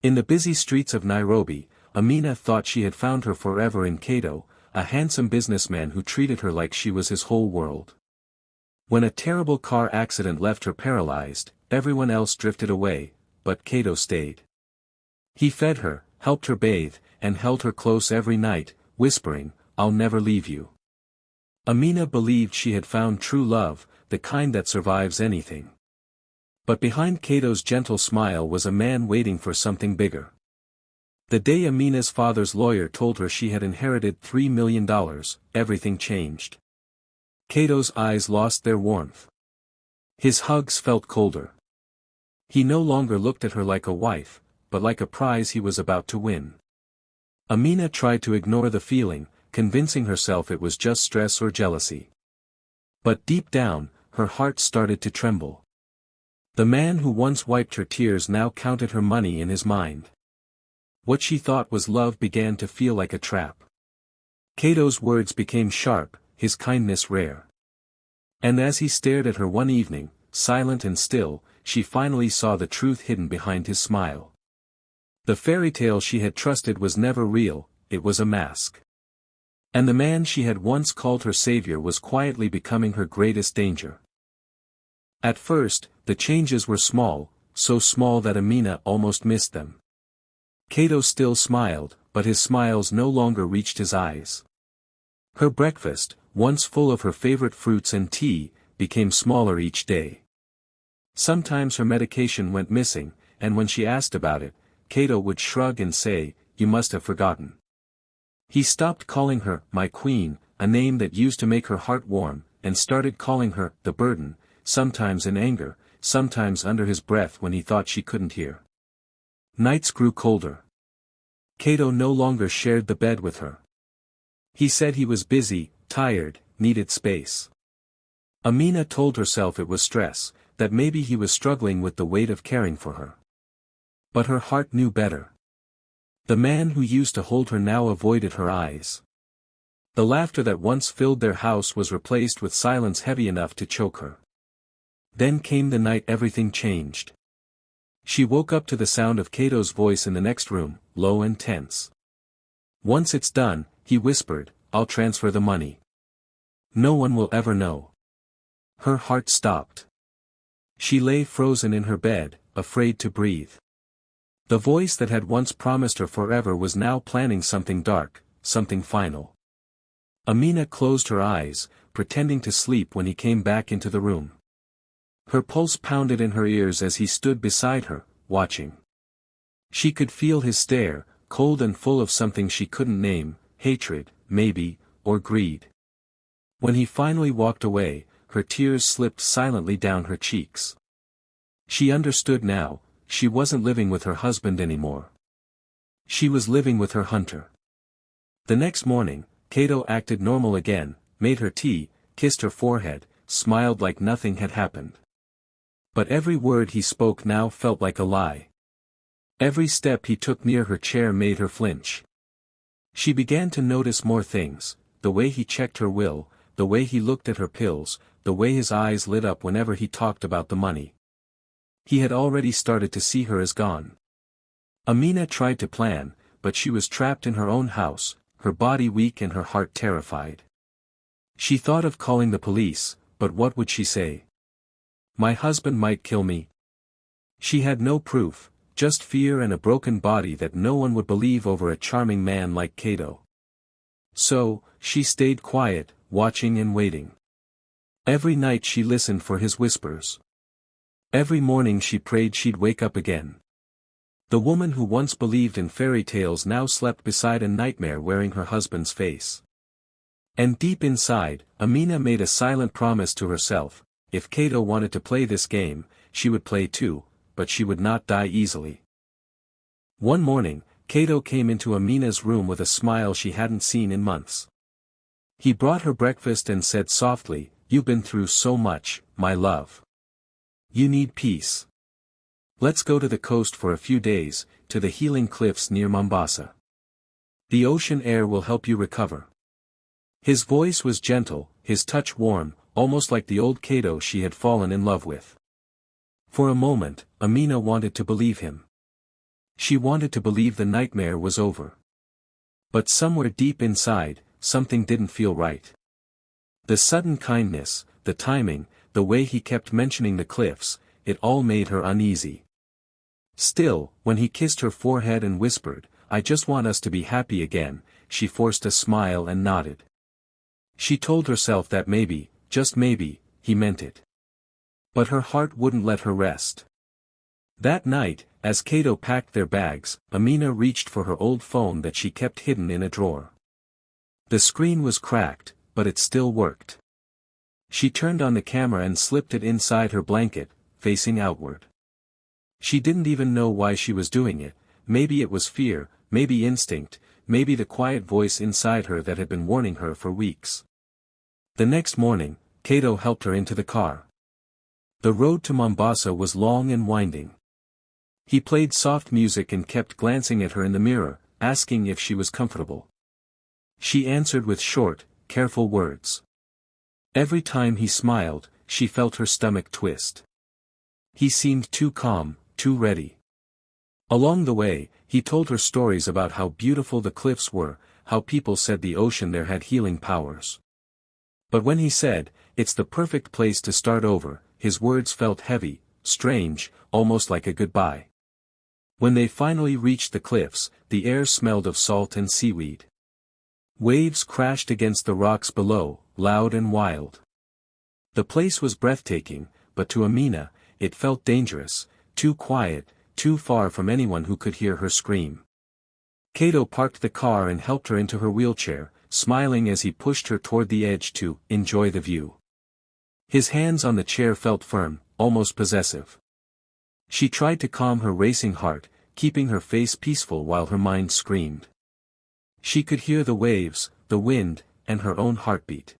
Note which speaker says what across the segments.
Speaker 1: In the busy streets of Nairobi, Amina thought she had found her forever in Kato, a handsome businessman who treated her like she was his whole world. When a terrible car accident left her paralyzed, everyone else drifted away, but Kato stayed. He fed her, helped her bathe, and held her close every night, whispering, "I'll never leave you." Amina believed she had found true love, the kind that survives anything. But behind Kato's gentle smile was a man waiting for something bigger. The day Amina's father's lawyer told her she had inherited $3 million, everything changed. Kato's eyes lost their warmth. His hugs felt colder. He no longer looked at her like a wife, but like a prize he was about to win. Amina tried to ignore the feeling, convincing herself it was just stress or jealousy. But deep down, her heart started to tremble. The man who once wiped her tears now counted her money in his mind. What she thought was love began to feel like a trap. Kato's words became sharp, his kindness rare. And as he stared at her one evening, silent and still, she finally saw the truth hidden behind his smile. The fairy tale she had trusted was never real, it was a mask. And the man she had once called her savior was quietly becoming her greatest danger. At first, the changes were small, so small that Amina almost missed them. Kato still smiled, but his smiles no longer reached his eyes. Her breakfast, once full of her favorite fruits and tea, became smaller each day. Sometimes her medication went missing, and when she asked about it, Kato would shrug and say, "You must have forgotten." He stopped calling her, "my queen," a name that used to make her heart warm, and started calling her, "the burden," sometimes in anger, sometimes under his breath when he thought she couldn't hear. Nights grew colder. Kato no longer shared the bed with her. He said he was busy, tired, needed space. Amina told herself it was stress, that maybe he was struggling with the weight of caring for her. But her heart knew better. The man who used to hold her now avoided her eyes. The laughter that once filled their house was replaced with silence heavy enough to choke her. Then came the night everything changed. She woke up to the sound of Kato's voice in the next room, low and tense. "Once it's done," he whispered, "I'll transfer the money. No one will ever know." Her heart stopped. She lay frozen in her bed, afraid to breathe. The voice that had once promised her forever was now planning something dark, something final. Amina closed her eyes, pretending to sleep when he came back into the room. Her pulse pounded in her ears as he stood beside her, watching. She could feel his stare, cold and full of something she couldn't name, hatred, maybe, or greed. When he finally walked away, her tears slipped silently down her cheeks. She understood now, she wasn't living with her husband anymore. She was living with her hunter. The next morning, Kato acted normal again, made her tea, kissed her forehead, smiled like nothing had happened. But every word he spoke now felt like a lie. Every step he took near her chair made her flinch. She began to notice more things, the way he checked her will, the way he looked at her pills, the way his eyes lit up whenever he talked about the money. He had already started to see her as gone. Amina tried to plan, but she was trapped in her own house, her body weak and her heart terrified. She thought of calling the police, but what would she say? "My husband might kill me." She had no proof, just fear and a broken body that no one would believe over a charming man like Kato. So, she stayed quiet, watching and waiting. Every night she listened for his whispers. Every morning she prayed she'd wake up again. The woman who once believed in fairy tales now slept beside a nightmare wearing her husband's face. And deep inside, Amina made a silent promise to herself: if Kato wanted to play this game, she would play too, but she would not die easily. One morning, Kato came into Amina's room with a smile she hadn't seen in months. He brought her breakfast and said softly, "You've been through so much, my love. You need peace. Let's go to the coast for a few days, to the healing cliffs near Mombasa. The ocean air will help you recover." His voice was gentle, his touch warm, almost like the old Kato she had fallen in love with. For a moment, Amina wanted to believe him. She wanted to believe the nightmare was over. But somewhere deep inside, something didn't feel right. The sudden kindness, the timing, the way he kept mentioning the cliffs, it all made her uneasy. Still, when he kissed her forehead and whispered, "I just want us to be happy again," she forced a smile and nodded. She told herself that maybe, just maybe, he meant it. But her heart wouldn't let her rest. That night, as Cato packed their bags, Amina reached for her old phone that she kept hidden in a drawer. The screen was cracked, but it still worked. She turned on the camera and slipped it inside her blanket, facing outward. She didn't even know why she was doing it. Maybe it was fear, maybe instinct, maybe the quiet voice inside her that had been warning her for weeks. The next morning, Cato helped her into the car. The road to Mombasa was long and winding. He played soft music and kept glancing at her in the mirror, asking if she was comfortable. She answered with short, careful words. Every time he smiled, she felt her stomach twist. He seemed too calm, too ready. Along the way, he told her stories about how beautiful the cliffs were, how people said the ocean there had healing powers. But when he said, "It's the perfect place to start over," his words felt heavy, strange, almost like a goodbye. When they finally reached the cliffs, the air smelled of salt and seaweed. Waves crashed against the rocks below, loud and wild. The place was breathtaking, but to Amina, it felt dangerous, too quiet, too far from anyone who could hear her scream. Cato parked the car and helped her into her wheelchair, smiling as he pushed her toward the edge to enjoy the view. His hands on the chair felt firm, almost possessive. She tried to calm her racing heart, keeping her face peaceful while her mind screamed. She could hear the waves, the wind, and her own heartbeat.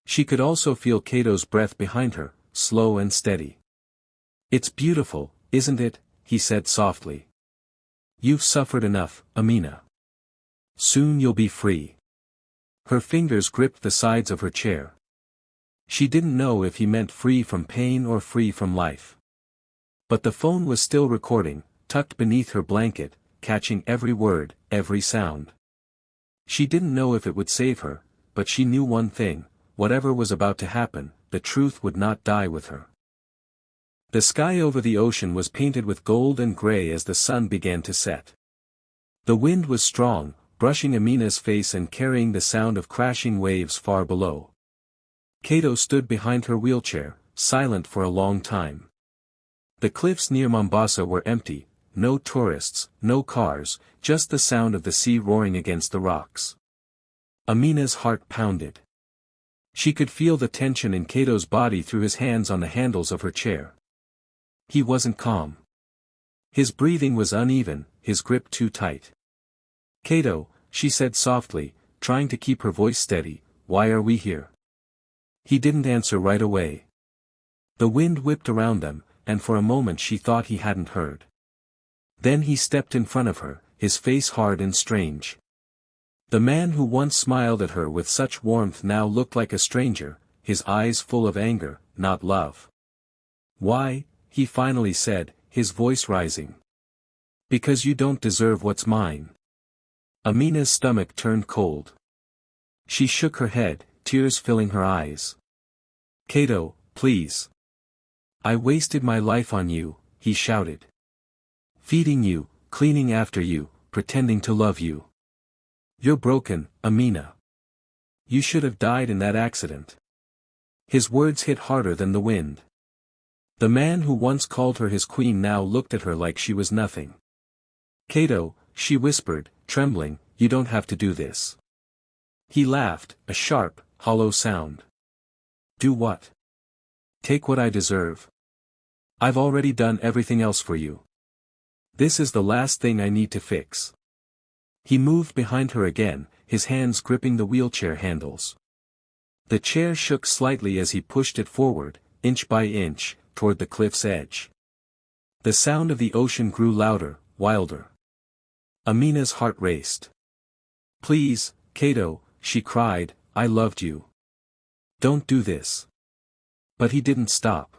Speaker 1: She could also feel Cato's breath behind her, slow and steady. "It's beautiful, isn't it?" he said softly. "You've suffered enough, Amina. Soon you'll be free." Her fingers gripped the sides of her chair. She didn't know if he meant free from pain or free from life. But the phone was still recording, tucked beneath her blanket, catching every word, every sound. She didn't know if it would save her, but she knew one thing: whatever was about to happen, the truth would not die with her. The sky over the ocean was painted with gold and gray as the sun began to set. The wind was strong, brushing Amina's face and carrying the sound of crashing waves far below. Cato stood behind her wheelchair, silent for a long time. The cliffs near Mombasa were empty, no tourists, no cars, just the sound of the sea roaring against the rocks. Amina's heart pounded. She could feel the tension in Cato's body through his hands on the handles of her chair. He wasn't calm. His breathing was uneven, his grip too tight. "Cato," she said softly, trying to keep her voice steady, "why are we here?" He didn't answer right away. The wind whipped around them, and for a moment she thought he hadn't heard. Then he stepped in front of her, his face hard and strange. The man who once smiled at her with such warmth now looked like a stranger, his eyes full of anger, not love. "Why?" he finally said, his voice rising. "Because you don't deserve what's mine." Amina's stomach turned cold. She shook her head, tears filling her eyes. "Cato, please. I wasted my life on you," he shouted. "Feeding you, cleaning after you, pretending to love you. You're broken, Amina. You should have died in that accident." His words hit harder than the wind. The man who once called her his queen now looked at her like she was nothing. "Cato," she whispered, trembling, "you don't have to do this." He laughed, a sharp, hollow sound. "Do what?" "Take what I deserve. I've already done everything else for you. This is the last thing I need to fix." He moved behind her again, his hands gripping the wheelchair handles. The chair shook slightly as he pushed it forward, inch by inch, toward the cliff's edge. The sound of the ocean grew louder, wilder. Amina's heart raced. "Please, Cato," she cried, "I loved you. Don't do this." But he didn't stop.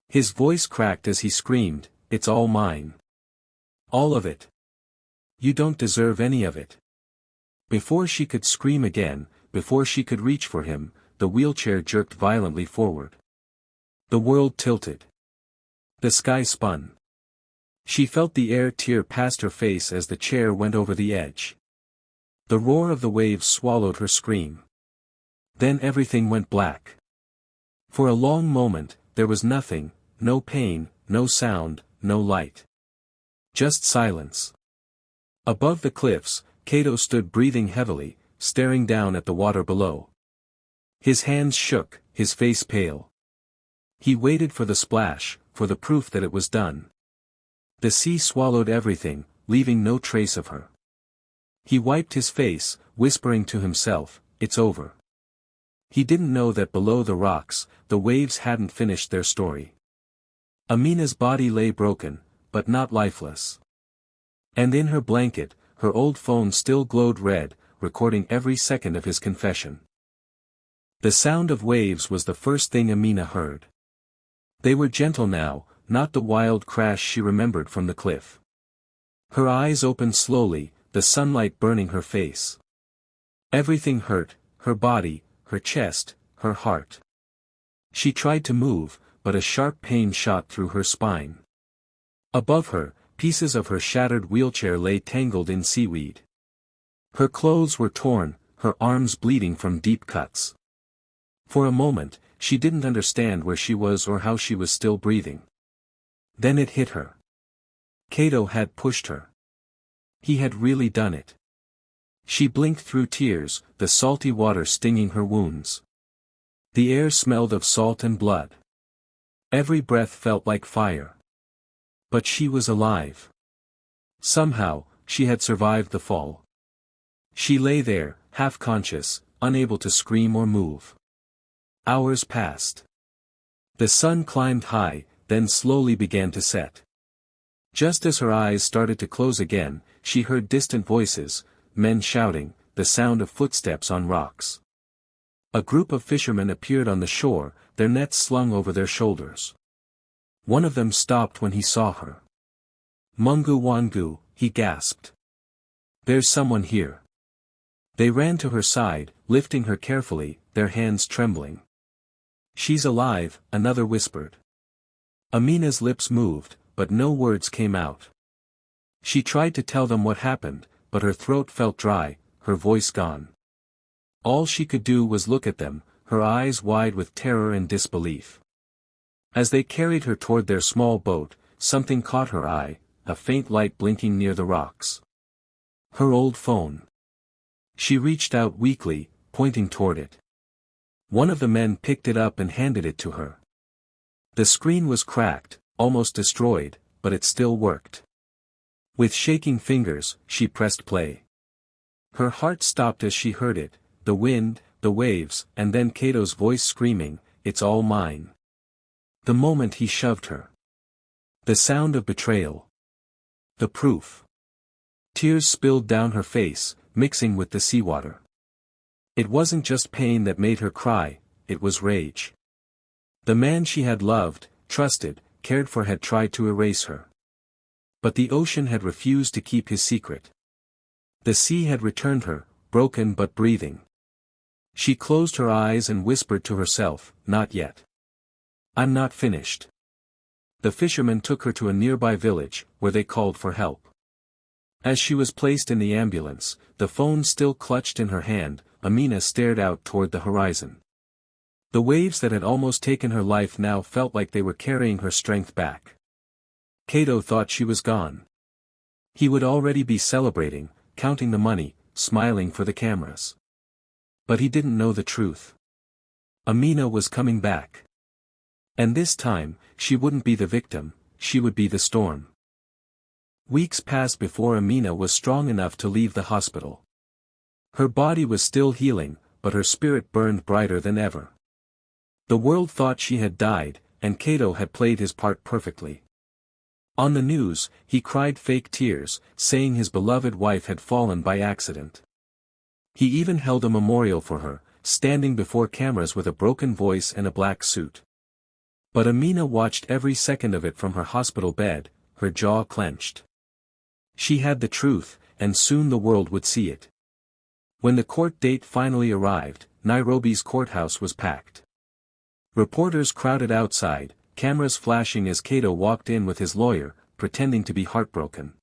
Speaker 1: His voice cracked as he screamed, "It's all mine. All of it. You don't deserve any of it. Before she could scream again, before she could reach for him, the wheelchair jerked violently forward. The world tilted. The sky spun. She felt the air tear past her face as the chair went over the edge. The roar of the waves swallowed her scream. Then everything went black. For a long moment, there was nothing, no pain, no sound, no light. Just silence. Above the cliffs, Kato stood breathing heavily, staring down at the water below. His hands shook, his face pale. He waited for the splash, for the proof that it was done. The sea swallowed everything, leaving no trace of her. He wiped his face, whispering to himself, "It's over." He didn't know that below the rocks, the waves hadn't finished their story. Amina's body lay broken, but not lifeless. And in her blanket, her old phone still glowed red, recording every second of his confession. The sound of waves was the first thing Amina heard. They were gentle now, not the wild crash she remembered from the cliff. Her eyes opened slowly, the sunlight burning her face. Everything hurt, her body, her chest, her heart. She tried to move, but a sharp pain shot through her spine. Above her, pieces of her shattered wheelchair lay tangled in seaweed. Her clothes were torn, her arms bleeding from deep cuts. For a moment, she didn't understand where she was or how she was still breathing. Then it hit her. Kato had pushed her. He had really done it. She blinked through tears, the salty water stinging her wounds. The air smelled of salt and blood. Every breath felt like fire. But she was alive. Somehow, she had survived the fall. She lay there, half-conscious, unable to scream or move. Hours passed. The sun climbed high, then slowly began to set. Just as her eyes started to close again, she heard distant voices, men shouting, the sound of footsteps on rocks. A group of fishermen appeared on the shore, their nets slung over their shoulders. One of them stopped when he saw her. "Mungu Wangu," he gasped. "There's someone here." They ran to her side, lifting her carefully, their hands trembling. "She's alive," another whispered. Amina's lips moved, but no words came out. She tried to tell them what happened, but her throat felt dry, her voice gone. All she could do was look at them, her eyes wide with terror and disbelief. As they carried her toward their small boat, something caught her eye, a faint light blinking near the rocks. Her old phone. She reached out weakly, pointing toward it. One of the men picked it up and handed it to her. The screen was cracked, almost destroyed, but it still worked. With shaking fingers, she pressed play. Her heart stopped as she heard it, the wind, the waves, and then Kato's voice screaming, "It's all mine." The moment he shoved her. The sound of betrayal. The proof. Tears spilled down her face, mixing with the seawater. It wasn't just pain that made her cry, it was rage. The man she had loved, trusted, cared for had tried to erase her. But the ocean had refused to keep his secret. The sea had returned her, broken but breathing. She closed her eyes and whispered to herself, "Not yet. I'm not finished." The fishermen took her to a nearby village, where they called for help. As she was placed in the ambulance, the phone still clutched in her hand, Amina stared out toward the horizon. The waves that had almost taken her life now felt like they were carrying her strength back. Kato thought she was gone. He would already be celebrating, counting the money, smiling for the cameras. But he didn't know the truth. Amina was coming back. And this time, she wouldn't be the victim, she would be the storm. Weeks passed before Amina was strong enough to leave the hospital. Her body was still healing, but her spirit burned brighter than ever. The world thought she had died, and Kato had played his part perfectly. On the news, he cried fake tears, saying his beloved wife had fallen by accident. He even held a memorial for her, standing before cameras with a broken voice and a black suit. But Amina watched every second of it from her hospital bed, her jaw clenched. She had the truth, and soon the world would see it. When the court date finally arrived, Nairobi's courthouse was packed. Reporters crowded outside, cameras flashing as Kato walked in with his lawyer, pretending to be heartbroken.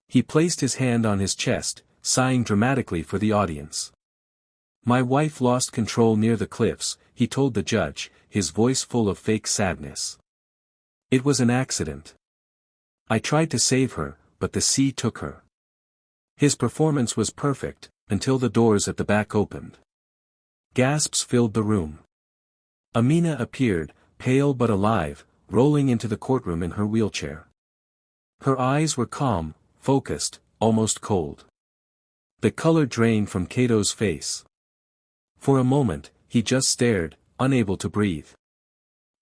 Speaker 1: He placed his hand on his chest, sighing dramatically for the audience. "My wife lost control near the cliffs," he told the judge, his voice full of fake sadness. "It was an accident. I tried to save her, but the sea took her." His performance was perfect, until the doors at the back opened. Gasps filled the room. Amina appeared, pale but alive, rolling into the courtroom in her wheelchair. Her eyes were calm, focused, almost cold. The color drained from Kato's face. For a moment, he just stared, unable to breathe.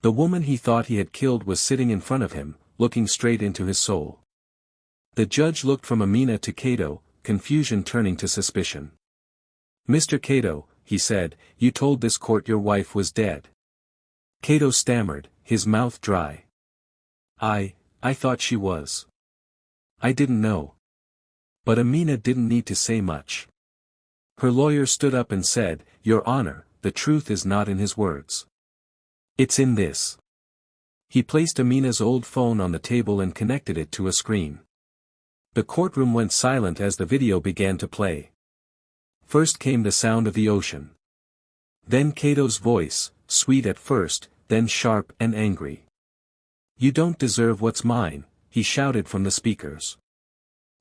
Speaker 1: The woman he thought he had killed was sitting in front of him, looking straight into his soul. The judge looked from Amina to Kato, confusion turning to suspicion. "Mr. Kato," he said, "you told this court your wife was dead." Kato stammered, his mouth dry. I thought she was. I didn't know." But Amina didn't need to say much. Her lawyer stood up and said, "Your Honor, the truth is not in his words. It's in this." He placed Amina's old phone on the table and connected it to a screen. The courtroom went silent as the video began to play. First came the sound of the ocean. Then Kato's voice, sweet at first, then sharp and angry. "You don't deserve what's mine," he shouted from the speakers.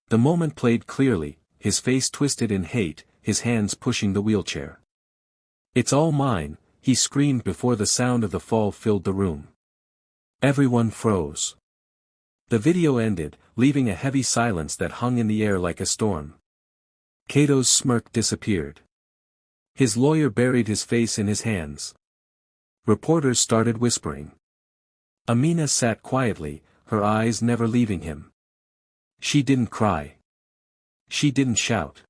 Speaker 1: The moment played clearly, his face twisted in hate, his hands pushing the wheelchair. "It's all mine," he screamed before the sound of the fall filled the room. Everyone froze. The video ended, leaving a heavy silence that hung in the air like a storm. Kato's smirk disappeared. His lawyer buried his face in his hands. Reporters started whispering. Amina sat quietly, her eyes never leaving him. She didn't cry. She didn't shout.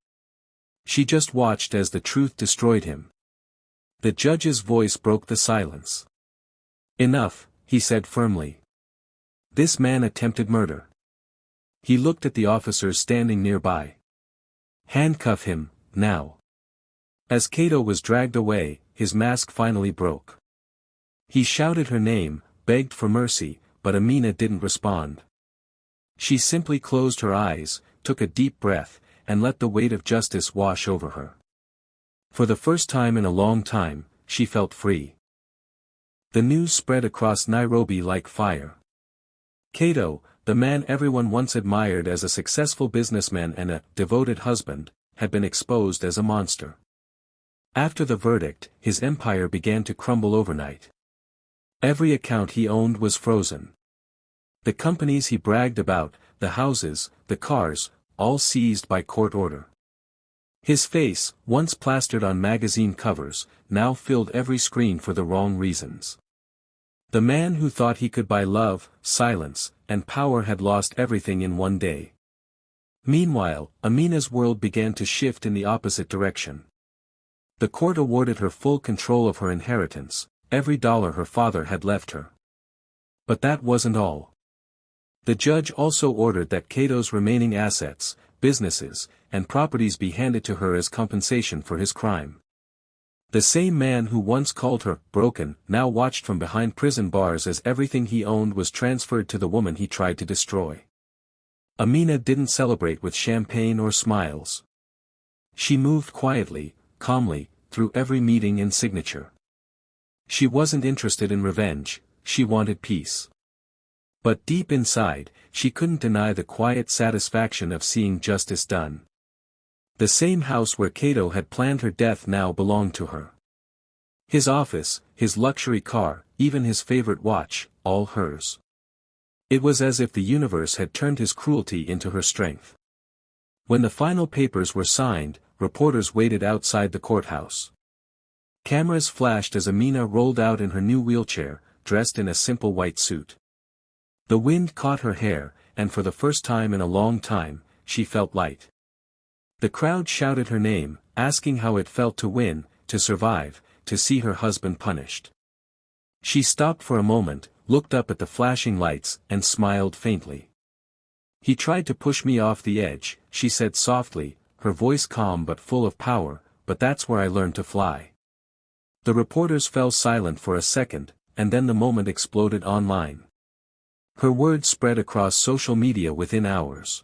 Speaker 1: She just watched as the truth destroyed him. The judge's voice broke the silence. "Enough," he said firmly. "This man attempted murder." He looked at the officers standing nearby. "Handcuff him, now." As Kato was dragged away, his mask finally broke. He shouted her name, begged for mercy, but Amina didn't respond. She simply closed her eyes, took a deep breath, and let the weight of justice wash over her. For the first time in a long time, she felt free. The news spread across Nairobi like fire. Kato, the man everyone once admired as a successful businessman and a devoted husband, had been exposed as a monster. After the verdict, his empire began to crumble overnight. Every account he owned was frozen. The companies he bragged about, the houses, the cars, all seized by court order. His face, once plastered on magazine covers, now filled every screen for the wrong reasons. The man who thought he could buy love, silence, and power had lost everything in one day. Meanwhile, Amina's world began to shift in the opposite direction. The court awarded her full control of her inheritance, every dollar her father had left her. But that wasn't all. The judge also ordered that Kato's remaining assets, businesses, and properties be handed to her as compensation for his crime. The same man who once called her broken now watched from behind prison bars as everything he owned was transferred to the woman he tried to destroy. Amina didn't celebrate with champagne or smiles. She moved quietly, calmly, through every meeting and signature. She wasn't interested in revenge, she wanted peace. But deep inside, she couldn't deny the quiet satisfaction of seeing justice done. The same house where Kato had planned her death now belonged to her. His office, his luxury car, even his favorite watch, all hers. It was as if the universe had turned his cruelty into her strength. When the final papers were signed, reporters waited outside the courthouse. Cameras flashed as Amina rolled out in her new wheelchair, dressed in a simple white suit. The wind caught her hair, and for the first time in a long time, she felt light. The crowd shouted her name, asking how it felt to win, to survive, to see her husband punished. She stopped for a moment, looked up at the flashing lights, and smiled faintly. He tried to push me off the edge, she said softly, her voice calm but full of power, but that's where I learned to fly. The reporters fell silent for a second, and then the moment exploded online. Her words spread across social media within hours.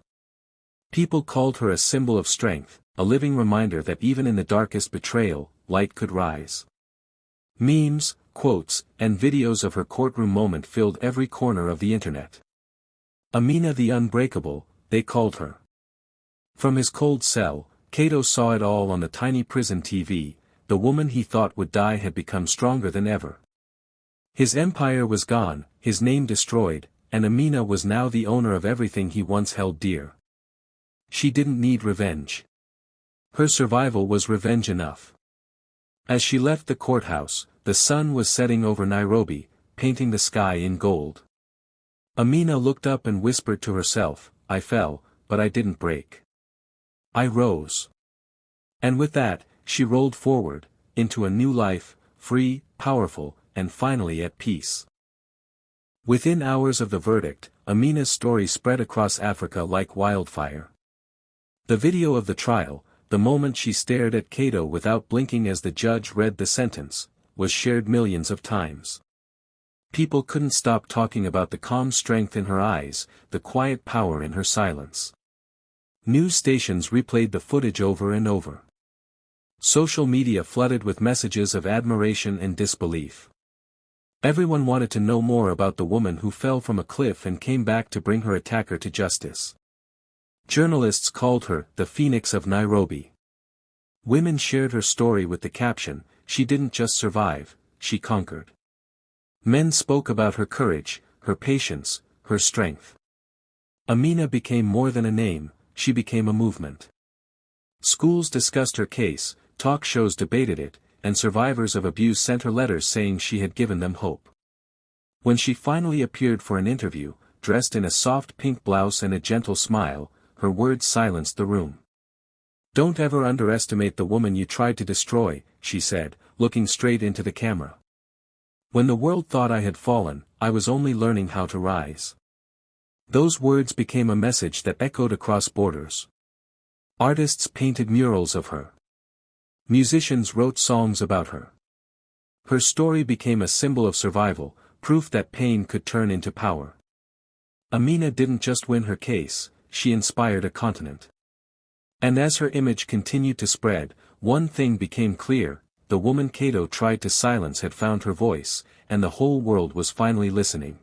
Speaker 1: People called her a symbol of strength, a living reminder that even in the darkest betrayal, light could rise. Memes, quotes, and videos of her courtroom moment filled every corner of the internet. Amina the Unbreakable, they called her. From his cold cell, Cato saw it all on the tiny prison TV. The woman he thought would die had become stronger than ever. His empire was gone, his name destroyed, and Amina was now the owner of everything he once held dear. She didn't need revenge. Her survival was revenge enough. As she left the courthouse, the sun was setting over Nairobi, painting the sky in gold. Amina looked up and whispered to herself, I fell, but I didn't break. I rose. And with that, she rolled forward, into a new life, free, powerful, and finally at peace. Within hours of the verdict, Amina's story spread across Africa like wildfire. The video of the trial, the moment she stared at Cato without blinking as the judge read the sentence, was shared millions of times. People couldn't stop talking about the calm strength in her eyes, the quiet power in her silence. News stations replayed the footage over and over. Social media flooded with messages of admiration and disbelief. Everyone wanted to know more about the woman who fell from a cliff and came back to bring her attacker to justice. Journalists called her the Phoenix of Nairobi. Women shared her story with the caption, she didn't just survive, she conquered. Men spoke about her courage, her patience, her strength. Amina became more than a name, she became a movement. Schools discussed her case, talk shows debated it, and survivors of abuse sent her letters saying she had given them hope. When she finally appeared for an interview, dressed in a soft pink blouse and a gentle smile, her words silenced the room. Don't ever underestimate the woman you tried to destroy, she said, looking straight into the camera. When the world thought I had fallen, I was only learning how to rise. Those words became a message that echoed across borders. Artists painted murals of her. Musicians wrote songs about her. Her story became a symbol of survival, proof that pain could turn into power. Amina didn't just win her case, she inspired a continent. And as her image continued to spread, one thing became clear, the woman Cato tried to silence had found her voice, and the whole world was finally listening.